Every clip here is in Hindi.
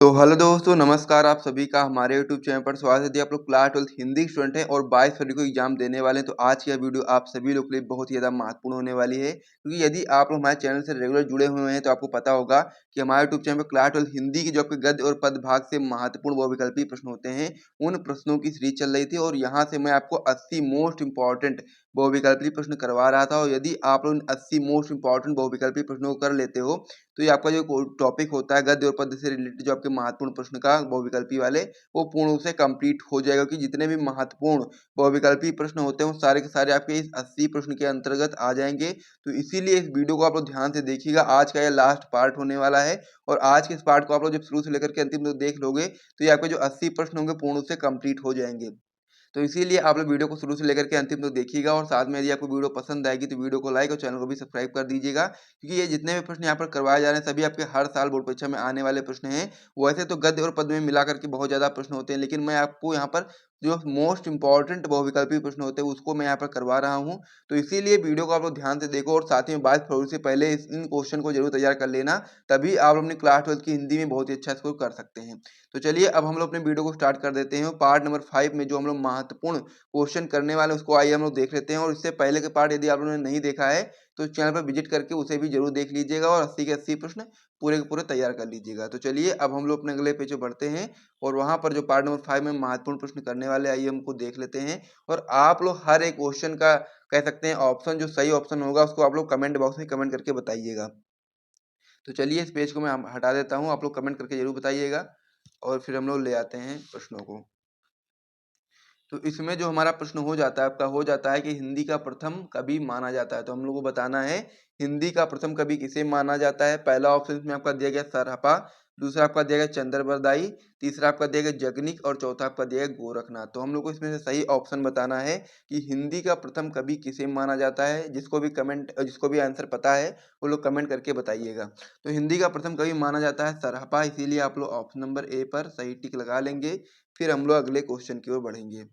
तो हेलो दोस्तों, नमस्कार। आप सभी का हमारे यूट्यूब चैनल पर स्वागत है। यदि आप लोग क्लास 12th हिंदी स्टूडेंट हैं और 22 फरवरी को एग्जाम देने वाले हैं, तो आज की यह वीडियो आप सभी लोग के लिए बहुत ही ज़्यादा महत्वपूर्ण होने वाली है। क्योंकि यदि आप लोग हमारे चैनल से रेगुलर जुड़े हुए हैं, तो आपको पता होगा कि हमारे यूट्यूब चैनल पर क्लास 12th हिंदी की जो आपके गद्य और पद भाग से महत्वपूर्ण बहुविकल्पीय प्रश्न होते हैं, उन प्रश्नों की सीरीज चल रही थी और यहाँ से मैं आपको 80 मोस्ट इंपॉर्टेंट बहुविकल्पीय प्रश्न करवा रहा था। और यदि आप लोग 80 मोस्ट इंपॉर्टेंट बहुविकल्पीय प्रश्नों को कर लेते हो, तो ये आपका जो टॉपिक होता है गद्य और पद्य से रिलेटेड, जो आपके महत्वपूर्ण प्रश्न का बहुविकल्पी वाले, वो पूर्ण रूप से कंप्लीट हो जाएगा। कि जितने भी महत्वपूर्ण बहुविकल्पी प्रश्न होते हैं वो सारे के सारे आपके इस 80 प्रश्न के अंतर्गत आ जाएंगे। तो इसीलिए इस वीडियो को आप लोग ध्यान से देखिएगा। आज का यह लास्ट पार्ट होने वाला है और आज के इस पार्ट को आप लोग जब शुरू से लेकर के अंतिम तक देख लोगे, तो ये आपके जो 80 प्रश्न होंगे पूर्ण रूप से कंप्लीट हो जाएंगे। तो इसीलिए आप लोग वीडियो को शुरू से लेकर के अंतिम तक देखिएगा। और साथ में यदि आपको वीडियो पसंद आएगी तो वीडियो को लाइक और चैनल को भी सब्सक्राइब कर दीजिएगा। क्योंकि ये जितने भी प्रश्न यहाँ पर करवाए जा रहे हैं सभी आपके हर साल बोर्ड परीक्षा में आने वाले प्रश्न हैं। वैसे तो गद्य और पद्य में मिला करके बहुत ज़्यादा प्रश्न होते हैं, लेकिन मैं आपको यहाँ पर जो मोस्ट इंपॉर्टेंट बहुविकल्पी प्रश्न होते हैं उसको मैं यहाँ पर करवा रहा हूँ। तो इसीलिए वीडियो को आप लोग ध्यान से देखो और साथ ही में 22 फरवरी से पहले इन क्वेश्चन को जरूर तैयार कर लेना। तभी आप अपनी क्लास 12 की हिंदी में बहुत ही अच्छा स्कोर कर सकते हैं। तो चलिए अब हम लोग अपने वीडियो को स्टार्ट कर देते हैं। पार्ट नंबर 5 में जो हम लोग महत्वपूर्ण क्वेश्चन करने वाले उसको आइए हम लोग देख लेते हैं। और इससे पहले के पार्ट यदि आप लोगों ने नहीं देखा है तो चैनल पर विजिट करके उसे भी जरूर देख लीजिएगा और 80 के 80 प्रश्न पूरे के पूरे तैयार कर लीजिएगा। तो चलिए अब हम लोग अपने अगले पेज पे बढ़ते हैं और वहां पर जो पार्ट नंबर 5 में महत्वपूर्ण प्रश्न करने वाले आइए हमको देख लेते हैं। और आप लोग हर एक क्वेश्चन का कह सकते हैं ऑप्शन, जो सही ऑप्शन होगा उसको आप लोग कमेंट बॉक्स में कमेंट करके बताइएगा। तो चलिए इस पेज को मैं हटा देता हूँ, आप लोग कमेंट करके जरूर बताइएगा और फिर हम लोग ले आते हैं प्रश्नों को। तो इसमें जो हमारा प्रश्न हो जाता है आपका, हो जाता है कि हिंदी का प्रथम कवि माना जाता है। तो हम लोग को बताना है हिंदी का प्रथम कवि किसे माना जाता है। पहला ऑप्शन इसमें आपका दिया गया सरहपा, दूसरा आपका दिया गया चंद्रबरदाई, तीसरा आपका दिया गया जगनिक और चौथा आपका दिया गया गोरखनाथ। तो हम लोग को इसमें से सही ऑप्शन बताना है कि हिंदी का प्रथम कवि किसे माना जाता है। जिसको भी आंसर पता है वो लोग कमेंट करके बताइएगा। तो हिंदी का प्रथम कवि माना जाता है सरहपा, इसीलिए आप लोग ऑप्शन नंबर ए पर सही टिक लगा लेंगे। फिर हम लोग अगले क्वेश्चन की ओर बढ़ेंगे।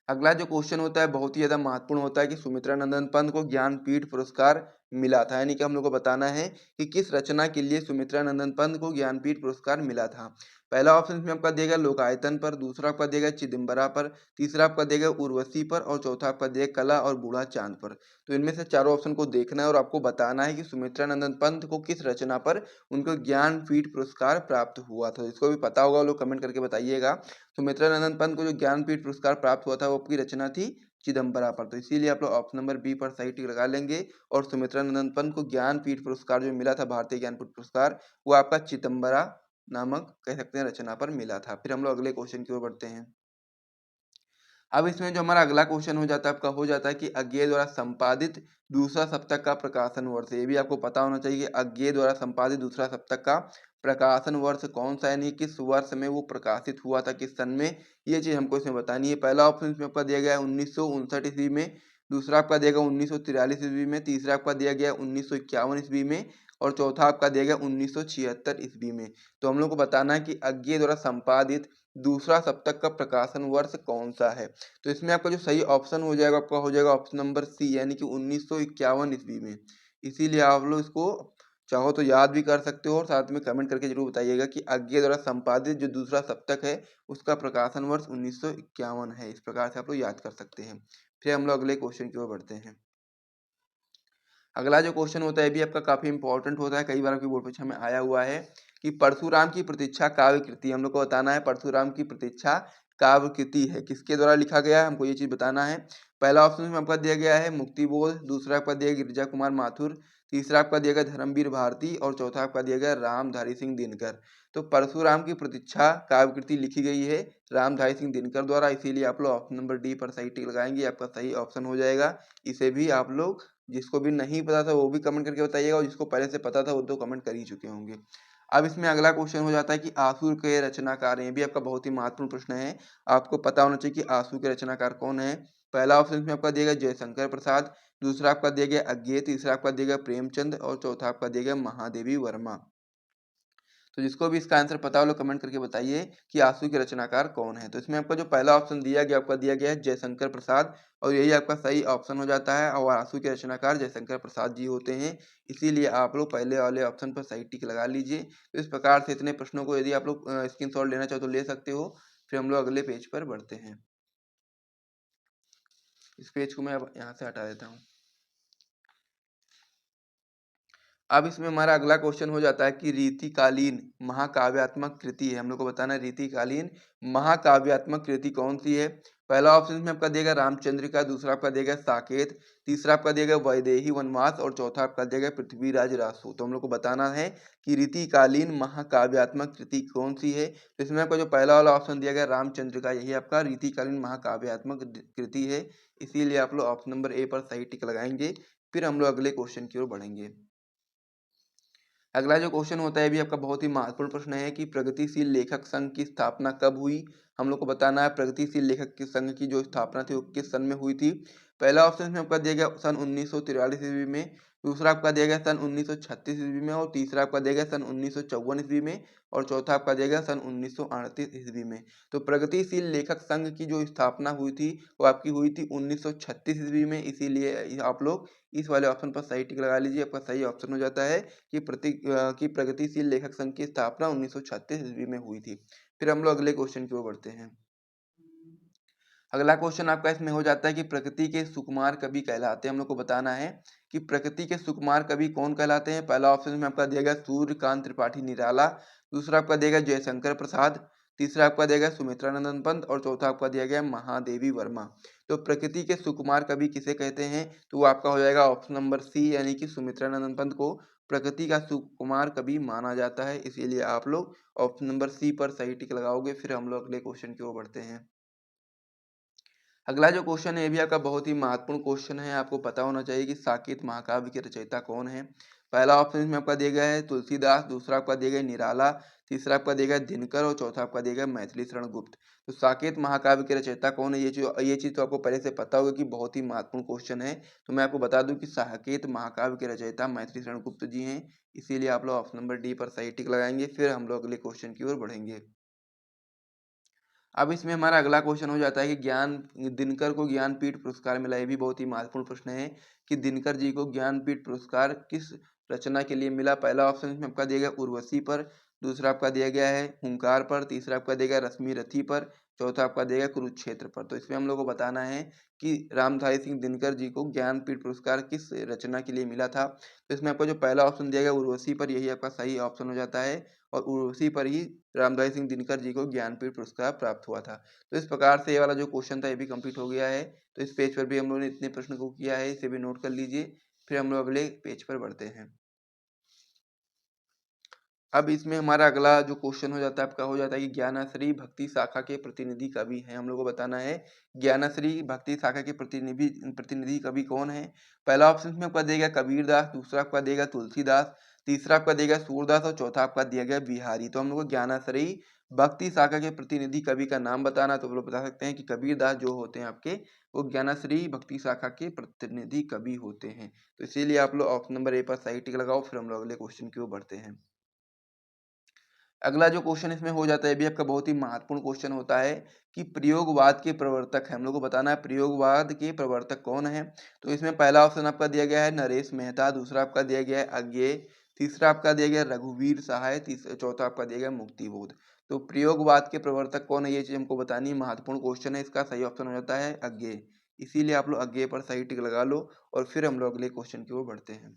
अगला जो क्वेश्चन होता है बहुत ही ज्यादा महत्वपूर्ण होता है कि सुमित्रा नंदन पंत को ज्ञानपीठ पुरस्कार मिला था। यानी कि हम लोग को बताना है कि किस रचना के लिए सुमित्रा नंदन पंत को ज्ञानपीठ पुरस्कार मिला था। पहला ऑप्शन इसमें आपका दिया गया लोकायतन पर, दूसरा आपका दिया गया चिदम्बरा पर, तीसरा आपका दिया गया उर्वशी पर और चौथा आपका दिया गया कला और बूढ़ा चांद पर। तो इनमें से चारों ऑप्शन को देखना है और आपको बताना है कि सुमित्रा नंदन पंत को किस रचना पर उनको ज्ञानपीठ पुरस्कार प्राप्त हुआ था। जिसको भी पता होगा वो लोग कमेंट करके बताइएगा। सुमित्रा नंदन पंत को जो ज्ञानपीठ पुरस्कार प्राप्त हुआ था वो आपकी रचना थी चिदम्बरा पर। तो इसीलिए आप लोग ऑप्शन नंबर बी पर सही टिक लगा लेंगे। और सुमित्रा नंदन पंत को ज्ञानपीठ पुरस्कार जो मिला था, भारतीय ज्ञानपीठ पुरस्कार, वो आपका चिदम्बरा नामक कह सकते हैं रचना पर मिला था। फिर हम लोग अगले क्वेश्चन की ओर बढ़ते हैं। अब इसमें जो हमारा अगला क्वेश्चन हो जाता है आपका, हो जाता है कि अज्ञेय द्वारा संपादित दूसरा सप्तक का प्रकाशन वर्ष। ये भी आपको पता होना चाहिए कि अज्ञेय द्वारा संपादित दूसरा सप्तक का प्रकाशन वर्ष कौन सा, यानी किस वर्ष में वो प्रकाशित हुआ था, किस सन में, ये चीज हमको इसमें बतानी है। पहला ऑप्शन इसमें आपका दिया गया है 1959 ईस्वी में, दूसरा आपका दिया गया 1943 ईस्वी में, तीसरा आपका दिया गया 1951 ईस्वी में और चौथा आपका दिया गया 1976 ईस्वी में। तो हम लोग को बताना है कि अज्ञेय द्वारा संपादित दूसरा सप्तक का प्रकाशन वर्ष कौन सा है। तो इसमें आपका जो सही ऑप्शन हो जाएगा आपका हो जाएगा ऑप्शन नंबर सी, यानी कि 1951 ईस्वी में। इसीलिए आप लोग इसको चाहो तो याद भी कर सकते हो और साथ में कमेंट करके जरूर बताइएगा कि अज्ञेय द्वारा संपादित जो दूसरा सप्तक है उसका प्रकाशन वर्ष 1951 है। इस प्रकार से आप लोग याद कर सकते हैं। फिर हम लोग अगले क्वेश्चन की ओर बढ़ते हैं। अगला जो क्वेश्चन होता है भी आपका काफी इंपॉर्टेंट होता है, कई बार आपकी बोर्ड परीक्षा में आया हुआ है कि परशुराम की प्रतीक्षा काव्य कृति। हम लोग को बताना है परशुराम की प्रतीक्षा काव्य कृति है किसके द्वारा लिखा गया है, हमको ये चीज बताना है। पहला ऑप्शन में आपका दिया गया है मुक्तिबोध, दूसरा आपका दिया गया गिरिजा कुमार माथुर, तीसरा आपका दिया गया धर्मवीर भारती और चौथा आपका दिया गया रामधारी सिंह दिनकर। तो परशुराम की प्रतीक्षा काव्य कृति लिखी गई है रामधारी सिंह दिनकर द्वारा, इसीलिए आप लोग ऑप्शन नंबर डी पर सही टिक लगाएंगे, आपका सही ऑप्शन हो जाएगा। इसे भी आप लोग, जिसको भी नहीं पता था वो भी कमेंट करके बताइएगा और जिसको पहले से पता था वो तो कमेंट कर ही चुके होंगे। अब इसमें अगला क्वेश्चन हो जाता है कि आसुर के रचनाकार हैं। ये भी आपका बहुत ही महत्वपूर्ण प्रश्न है, आपको पता होना चाहिए कि आसुर के रचनाकार कौन है। पहला ऑप्शन इसमें आपका दिया गया जयशंकर प्रसाद, दूसरा आपका दिया गया अज्ञेय, तीसरा आपका दिया गया प्रेमचंद और चौथा आपका दिया गया महादेवी वर्मा। तो जिसको भी इसका आंसर पता हो लोग कमेंट करके बताइए कि आंसू के रचनाकार कौन है। तो इसमें आपका जो पहला ऑप्शन दिया गया आपका दिया गया है जयशंकर प्रसाद, और यही आपका सही ऑप्शन हो जाता है, और आंसू के रचनाकार जयशंकर प्रसाद जी होते हैं। इसीलिए आप लोग पहले वाले ऑप्शन पर सही टिक लगा लीजिए। तो इस प्रकार से इतने प्रश्नों को यदि आप लोग स्क्रीनशॉट लेना चाहो तो ले सकते हो। फिर हम लोग अगले पेज पर बढ़ते हैं। इस पेज को मैं अब यहाँ से हटा देता हूँ। अब इसमें हमारा अगला क्वेश्चन हो जाता है कि रीतिकालीन महाकाव्यात्मक कृति है, हम लोग को बताना है रीतिकालीन महाकाव्यात्मक कृति कौन सी है। पहला ऑप्शन में आपका देगा रामचंद्र का, दूसरा आपका देगा साकेत, तीसरा आपका देगा वैदेही वनवास, और चौथा आपका देगा पृथ्वीराज रासो। तो हम लोग को बताना है कि रीतिकालीन महाकाव्यात्मक कृति कौन सी है। तो इसमें आपका जो पहला वाला ऑप्शन दिया गया रामचंद्र का, यही आपका रीतिकालीन महाकाव्यात्मक कृति है। इसीलिए आप लोग ऑप्शन नंबर ए पर सही टिक लगाएंगे। फिर हम लोग अगले क्वेश्चन की ओर बढ़ेंगे। अगला जो क्वेश्चन होता है भी आपका बहुत ही महत्वपूर्ण प्रश्न है कि प्रगतिशील लेखक संघ की स्थापना कब हुई। हम लोग को बताना है प्रगतिशील लेखक के संघ की जो स्थापना थी वो किस सन में हुई थी। पहला ऑप्शन में आपका दिया गया सन 1943 ईस्वी में, दूसरा आपका दिया गया सन 1936 ईस्वी में, और तीसरा आपका दिया गया सन 1954 ईस्वी में, और चौथा आपका दिया गया सन 1938 ईस्वी में। तो प्रगतिशील लेखक संघ की जो स्थापना हुई थी वो आपकी हुई थी 1936 ईस्वी में। इसीलिए आप लोग इस वाले ऑप्शन पर सही टिक लगा लीजिए। आपका सही ऑप्शन हो जाता है कि प्रगतिशील लेखक संघ की स्थापना 1936 ईस्वी में हुई थी। फिर हम लोग अगले क्वेश्चन की ओर बढ़ते हैं। अगला क्वेश्चन आपका इसमें हो जाता है कि प्रकृति के सुकुमार कवि कहलाते हैं। हम लोग को बताना है कि प्रकृति के सुकुमार कवि कौन कहलाते हैं। पहला ऑप्शन में आपका दिया गया सूर्यकांत त्रिपाठी निराला, दूसरा आपका दिया गया जयशंकर प्रसाद, तीसरा आपका दिया गया सुमित्रा नंदन पंत, और चौथा आपका दिया गया महादेवी वर्मा। तो प्रकृति के सुकुमार कवि किसे कहते हैं, तो वो आपका हो जाएगा ऑप्शन नंबर सी, यानी कि सुमित्रा नंदन पंत को प्रकृति का सुकुमार कवि माना जाता है। इसीलिए आप लोग ऑप्शन नंबर सी पर सही टिक लगाओगे। फिर हम लोग अगले क्वेश्चन की ओर बढ़ते हैं। अगला जो क्वेश्चन है ये भी आपका बहुत ही महत्वपूर्ण क्वेश्चन है। आपको पता होना चाहिए कि साकेत महाकाव्य के रचयिता कौन है। पहला ऑप्शन में आपका दिया गया है तुलसीदास, दूसरा आपका दिया गया निराला, तीसरा आपका दिया गया दिनकर, और चौथा आपका दिया गया मैथिली शरण गुप्त। तो साकेत महाकाव्य के रचयिता कौन है, ये चीज तो आपको पहले से पता होगा कि बहुत ही महत्वपूर्ण क्वेश्चन है। तो मैं आपको बता दूं कि साकेत महाकाव्य के रचयिता मैथिली शरण गुप्त जी हैं। इसीलिए आप लोग ऑप्शन नंबर डी पर सही टिक लगाएंगे। फिर हम लोग अगले क्वेश्चन की ओर बढ़ेंगे। अब इसमें हमारा अगला क्वेश्चन हो जाता है कि दिनकर को ज्ञानपीठ पुरस्कार मिला। ये भी बहुत ही महत्वपूर्ण प्रश्न है कि दिनकर जी को ज्ञानपीठ पुरस्कार किस रचना के लिए मिला। पहला ऑप्शन इसमें आपका दिया गया उर्वशी पर, दूसरा आपका दिया गया है हुंकार पर, तीसरा आपका दिया गया रश्मि रथी पर, चौथा आपका दिया गया कुरुक्षेत्र पर। तो इसमें हम लोग को बताना है कि रामधारी सिंह दिनकर जी को ज्ञानपीठ पुरस्कार किस रचना के लिए मिला था। तो इसमें आपका जो पहला ऑप्शन दिया गया उर्वशी पर, यही आपका सही ऑप्शन हो जाता है, और उर्वशी पर ही रामधारी सिंह दिनकर जी को ज्ञानपीठ पुरस्कार प्राप्त हुआ था। तो इस प्रकार से ये वाला जो क्वेश्चन था ये भी कंप्लीट हो गया है। तो इस पेज पर भी हम लोगों ने इतने प्रश्न को किया है, इसे भी नोट कर लीजिए। फिर हम लोग अगले पेज पर बढ़ते हैं। अब इसमें हमारा अगला जो क्वेश्चन हो जाता है आपका हो जाता है कि ज्ञानश्री भक्ति शाखा के प्रतिनिधि कवि हैं। हम लोग को बताना है ज्ञानश्री भक्ति शाखा के प्रतिनिधि प्रतिनिधि कवि कौन है। पहला ऑप्शन में आपका देगा कबीर दास, दूसरा आपका देगा तुलसीदास, तीसरा आपका देगा सूरदास, और चौथा आपका दिया गया बिहारी। तो हम लोग को ज्ञानश्री भक्ति शाखा के प्रतिनिधि कवि का नाम बताना। तो हम लोग बता सकते हैं कि कबीर दास जो होते हैं आपके, वो ज्ञानश्री भक्ति शाखा के प्रतिनिधि कवि होते हैं। तो इसीलिए आप लोग ऑप्शन नंबर ए पर सही टिक लगाओ। फिर हम लोग अगले क्वेश्चन की ओर बढ़ते हैं। अगला जो क्वेश्चन इसमें हो जाता है भी आपका बहुत ही महत्वपूर्ण क्वेश्चन होता है कि प्रयोगवाद के प्रवर्तक है। हम लोग को बताना है प्रयोगवाद के प्रवर्तक कौन है। तो इसमें पहला ऑप्शन आपका दिया गया है नरेश मेहता, दूसरा आपका दिया गया है अज्ञेय, तीसरा आपका दिया गया रघुवीर सहाय, चौथा आपका दिया गया मुक्तिबोध। तो प्रयोगवाद के प्रवर्तक कौन है ये चीज हमको बतानी है। महत्वपूर्ण क्वेश्चन है, इसका सही ऑप्शन हो जाता है अज्ञेय। इसीलिए आप लोग अज्ञेय पर सही टिक लगा लो। और फिर हम लोग अगले क्वेश्चन की ओर बढ़ते हैं।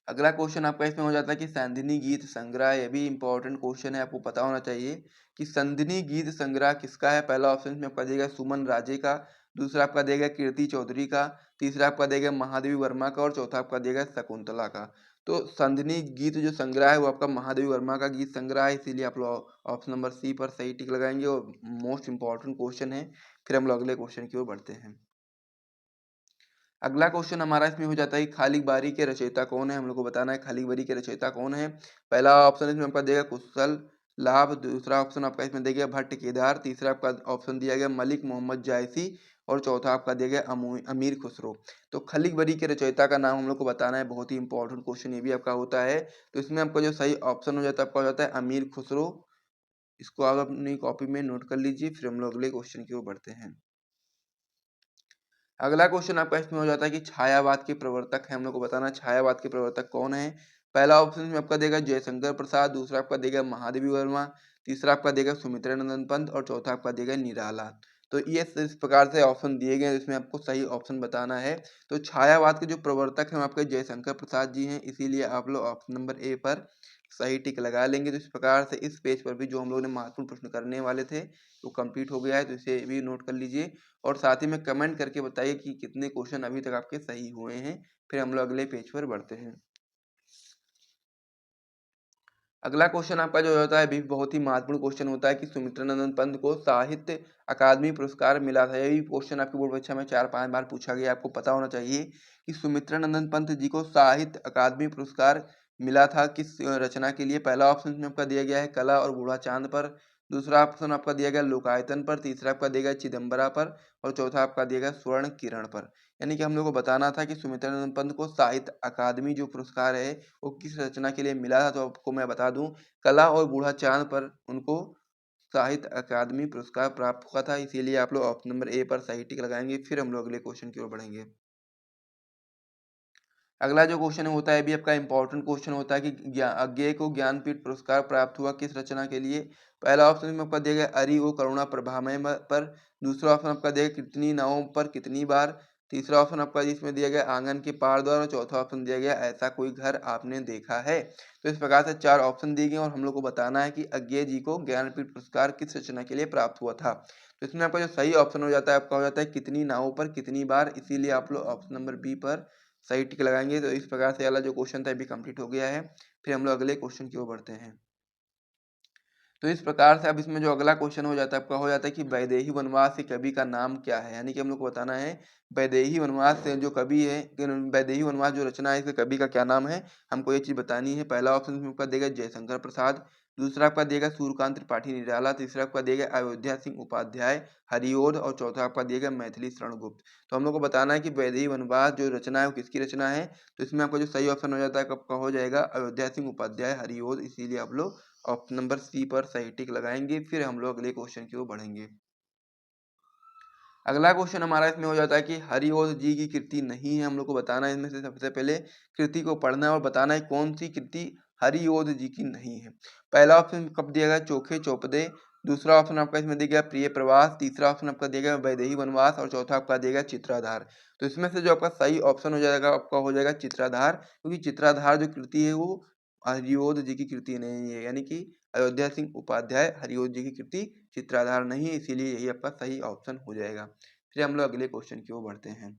अगला क्वेश्चन आपका इसमें हो जाता है कि संधिनी गीत संग्रह। ये भी इंपॉर्टेंट क्वेश्चन है, आपको पता होना चाहिए कि संधिनी गीत संग्रह किसका है। पहला ऑप्शन में आपका देगा सुमन राजे का, दूसरा आपका देगा कीर्ति चौधरी का, तीसरा आपका देगा महादेवी वर्मा का, और चौथा आपका देगा शकुंतला का। तो संधिनी गीत जो संग्रह है वो आपका महादेवी वर्मा का गीत संग्रह है। इसीलिए आप लोग ऑप्शन नंबर सी पर सही टिक लगाएंगे, और मोस्ट इंपॉर्टेंट क्वेश्चन है। फिर हम लोग अगले क्वेश्चन की ओर बढ़ते हैं। अगला क्वेश्चन हमारा इसमें हो जाता है कि खालिक बारी के रचयिता कौन है। हम लोग को बताना है खालिक बारी के रचयिता कौन है। पहला ऑप्शन इसमें आपका देगा कुशल लाभ, दूसरा ऑप्शन आपका इसमें देगा भट्ट केदार, तीसरा आपका ऑप्शन दिया गया मलिक मोहम्मद जायसी, और चौथा आपका दिया गया अमीर खुसरो। तो खलीक बरी के रचयिता का नाम हम लोग को बताना है, बहुत ही इंपॉर्टेंट क्वेश्चन ये भी आपका होता है। तो इसमें आपका जो सही ऑप्शन हो जाता है आपका हो जाता है अमीर खुसरो। इसको आप अपनी कॉपी में नोट कर लीजिए, फिर हम लोग अगले क्वेश्चन की ओर बढ़ते हैं। अगला क्वेश्चन आपका इसमें हो जाता है कि छायावाद के प्रवर्तक है, हम लोग को बताना है छायावाद के प्रवर्तक कौन है। पहला ऑप्शन में आपका देगा जयशंकर प्रसाद, दूसरा आपका देगा महादेवी वर्मा, तीसरा आपका देगा सुमित्रानंदन पंत और चौथा आपका देगा निराला। तो ये इस प्रकार से ऑप्शन दिए गए हैं, इसमें आपको सही ऑप्शन बताना है। तो छायावाद के जो प्रवर्तक हैं आपके जयशंकर प्रसाद जी हैं, इसीलिए आप लोग ऑप्शन नंबर ए पर सही टिक लगा लेंगे। तो इस प्रकार से इस पेज पर भी जो हम लोगों ने महत्वपूर्ण प्रश्न करने वाले थे वो कंप्लीट हो गया है, तो इसे भी नोट कर लीजिए और साथ ही में कमेंट करके बताइए कि कितने क्वेश्चन अभी तक आपके सही हुए हैं। फिर हम लोग अगले पेज पर बढ़ते हैं। अगला क्वेश्चन आपका जो होता है भी बहुत ही महत्वपूर्ण क्वेश्चन होता है कि सुमित्रानंदन पंत को साहित्य अकादमी पुरस्कार मिला था। यही क्वेश्चन आपकी बोर्ड परीक्षा में 4-5 बार पूछा गया, आपको पता होना चाहिए कि सुमित्रानंदन पंत जी को साहित्य अकादमी पुरस्कार मिला था किस रचना के लिए। पहला ऑप्शन में आपका दिया गया है कला और बूढ़ा चांद पर, दूसरा ऑप्शन आपका दिया गया लोकायतन पर, तीसरा आपका दिया गया चिदम्बरा पर और चौथा आपका दिया गया स्वर्ण किरण पर। यानी कि हम लोग को बताना था कि सुमित्रानंदन पंत को साहित्य अकादमी जो पुरस्कार है वो किस रचना के लिए मिला था। तो आपको मैं बता दूं कला और बूढ़ा चांद पर उनको साहित्य अकादमी पुरस्कार प्राप्त हुआ था, इसीलिए आप लोग ऑप्शन नंबर ए पर सही टिक लगाएंगे। फिर हम लोग अगले क्वेश्चन की ओर बढ़ेंगे। अगला जो क्वेश्चन होता है भी आपका इंपॉर्टेंट क्वेश्चन होता है कि अज्ञेय को ज्ञानपीठ पुरस्कार प्राप्त हुआ किस रचना के लिए। पहला ऑप्शन में आपका दिया गया अरि ओ करुणा प्रभामय पर, दूसरा ऑप्शन आपका दिया गया कितनी नावों पर कितनी बार, तीसरा ऑप्शन आपका इसमें दिया गया आंगन के पार द्वार और चौथा ऑप्शन दिया गया ऐसा कोई घर आपने देखा है। तो इस प्रकार से 4 ऑप्शन दिए गए और हम लोग को बताना है कि अज्ञेय जी को ज्ञानपीठ पुरस्कार किस रचना के लिए प्राप्त हुआ था। तो इसमें आपका जो सही ऑप्शन हो जाता है आपका हो जाता है कितनी नावों पर कितनी बार, इसीलिए आप लोग ऑप्शन नंबर बी पर सही टिक लगाएंगे। तो इस प्रकार से वाला जो क्वेश्चन था अभी कंप्लीट हो गया है। फिर हम लोग अगले क्वेश्चन की ओर बढ़ते हैं। तो इस प्रकार से अब इसमें जो अगला क्वेश्चन हो जाता है आपका हो जाता है कि वैदेही वनवास के कवि का नाम क्या है। यानी कि हम लोग को बताना है वैदेही वनवास से जो कवि है, वैदेही वनवास जो रचना है इसके कवि का क्या नाम है, हमको ये चीज बतानी है। पहला ऑप्शन इसमें आपका देगा जयशंकर प्रसाद, दूसरा आपका देगा सूर्यकांत त्रिपाठी निराला, तीसरा आपका देगा अयोध्या सिंह उपाध्याय हरिओध और चौथा आपका देगा मैथिली शरण गुप्त। तो हम लोग को बताना है कि वैदेही वनवास जो रचना है वो किसकी रचना है। तो इसमें आपका जो सही ऑप्शन हो जाता है आपका हो जाएगा अयोध्या सिंह उपाध्याय हरिओध, इसीलिए आप लोग ऑप्शन नंबर सी पर सही टिक लगाएंगे। फिर हम लोग अगले क्वेश्चन की ओर बढ़ेंगे। अगला क्वेश्चन हमारा इसमें हो जाता है कि हरिओध जी की कृति नहीं है। हम लोग को बताना है इनमें से सबसे पहले कृति को पढ़ना है और बताना है कौन सी कृति हरिओध जी की नहीं है। पहला ऑप्शन कब दिया गया चोखे चौपदे, दूसरा ऑप्शन आपका इसमें दिया गया प्रिय प्रवास, तीसरा ऑप्शन आपका दिया गया वैदेही वनवास और चौथा आपका दिया गया चित्राधार। तो इसमें से जो आपका सही ऑप्शन हो जाएगा आपका हो जाएगा चित्राधार, क्योंकि चित्राधार जो कृति है वो हरिओध जी की कृति नहीं है। यानी कि अयोध्या सिंह उपाध्याय हरिओध जी की कृति चित्राधार नहीं है, इसीलिए यही आपका सही ऑप्शन हो जाएगा। फिर हम लोग अगले क्वेश्चन की ओर बढ़ते हैं।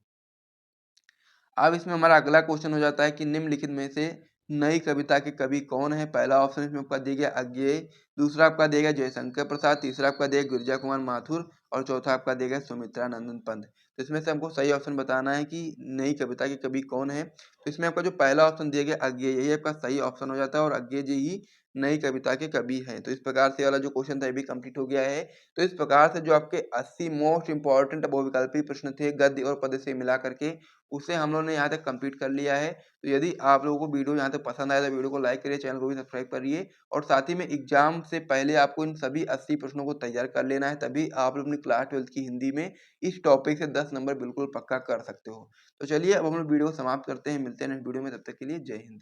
अब इसमें हमारा अगला क्वेश्चन हो जाता है कि निम्नलिखित में से नई कविता के कवि कौन है। पहला ऑप्शन इसमें आपका दिया गया अज्ञेय, दूसरा आपका दिया गया जयशंकर प्रसाद, तीसरा आपका दिया गया गिरिजा कुमार माथुर और चौथा आपका दिया गया सुमित्रा नंदन पंत। तो इसमें से हमको सही ऑप्शन बताना है कि नई कविता के कवि कौन है। तो इसमें आपका जो पहला ऑप्शन दिया गया अज्ञेय, यही आपका सही ऑप्शन हो जाता है और अज्ञेय जी ही नई कविता के कवि हैं। तो इस प्रकार से वाला जो क्वेश्चन था ये भी कंप्लीट हो गया है। तो इस प्रकार से जो आपके 80 मोस्ट इंपॉर्टेंट बहुविकल्पी प्रश्न थे गद्य और पद्य से मिला करके, उसे हम लोगों ने यहाँ तक कंप्लीट कर लिया है। तो यदि आप लोगों को वीडियो यहाँ तक पसंद आया तो वीडियो को लाइक करिए, चैनल को भी सब्सक्राइब करिए और साथ ही में एग्जाम से पहले आपको इन सभी 80 प्रश्नों को तैयार कर लेना है, तभी आप लोग अपनी क्लास 12 की हिंदी में इस टॉपिक से 10 नंबर बिल्कुल पक्का कर सकते हो। तो चलिए अब हम लोग वीडियो को समाप्त करते हैं, मिलते हैं नेक्स्ट वीडियो में, तब तक के लिए जय हिंद।